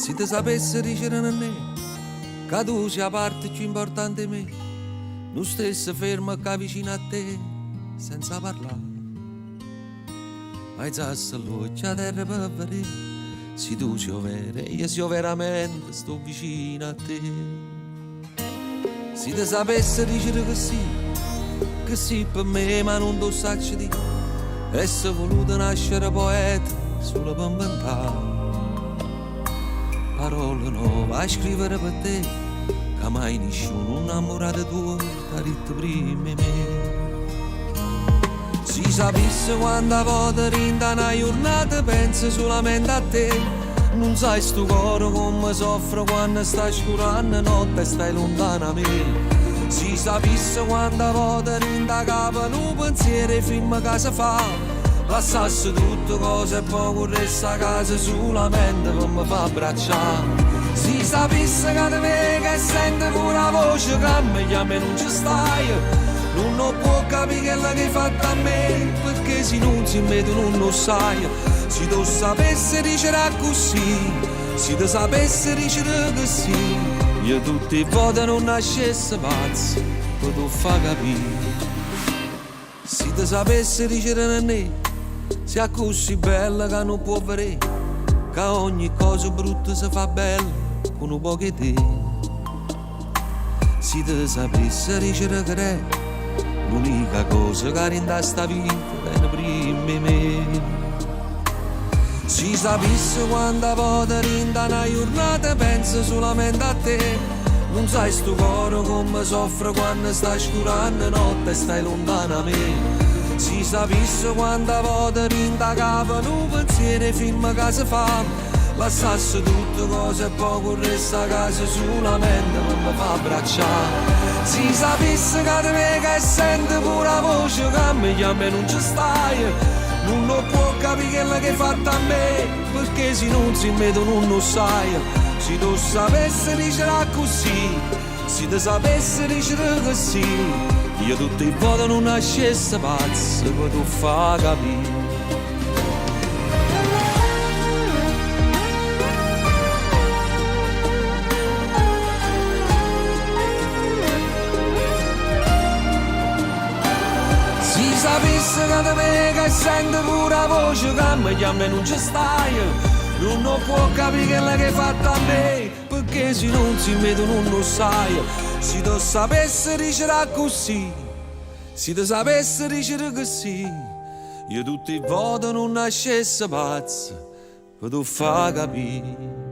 Se ti sapesse dicere a me che tu sia la parte più importante di me, non stesse fermo che vicino a te senza parlare. Alzasse l'occhio a terra per vedere se tu sei vera e io sia veramente sto vicino a te. Se ti sapesse dicere che sì per me ma non lo sacci di, essere voluto nascere poeta solo per inventare parole nuove a scrivere per te, che mai nessuno innamorato tuo t'ha detto prima di me. Si sapesse quanta volta rinda una giornata pensa solamente a te, non sai sto cuore come soffre quando stai scurando notte e stai lontano a me. Si sapesse quanta volta rinda capo un pensiero film che si fa, lasciasse tutte cose e poi corresse a casa solamente per mi fa abbracciare. Si sapesse che te me che sente con una voce che a me non ci stai, non può capire che l'hai fatto a me, perché se non si mette non lo sai. Se tu sapesse dicere così, se tu sapesse dicere che sì, io tutte le volte non nascesse pazzo, per tu fa capire. Se tu sapesse dicere a me, sia così bella che non può vedere, che ogni cosa brutta si fa bella con un po' di te. Se ti sapesse dicere che è l'unica cosa che rende sta vita viene prima di me. Se sapesse quanta volta rinda una giornata pensa solamente a te, non sai sto cuore come soffre quando stai scurando notte e stai lontano a me. Si sapesse quanta volta rinda capo un pensiero film che si fa, lasciasse tutte cose e poi corresse a casa solamente per mi fa abbracciare. Si sapesse che te me che sente pure la voce che a me non ci stai, non lo può capire che l'hai fatto a me, perché se non si mette non lo sai. Se tu sapesse dicere così, se ti sapesse dicere che sì, io tutte le volte non nascesse pazzo per tu fa capire. Se sapesse che te me che sente pure la voce che a me non ci stai, non può capire che l'hai fatto a me, perché se non si mette non lo sai. Se tu sapesse dicere così, se tu sapesse dicere che sì, io tutte le volte non nascesse pazzo per tu fa capire.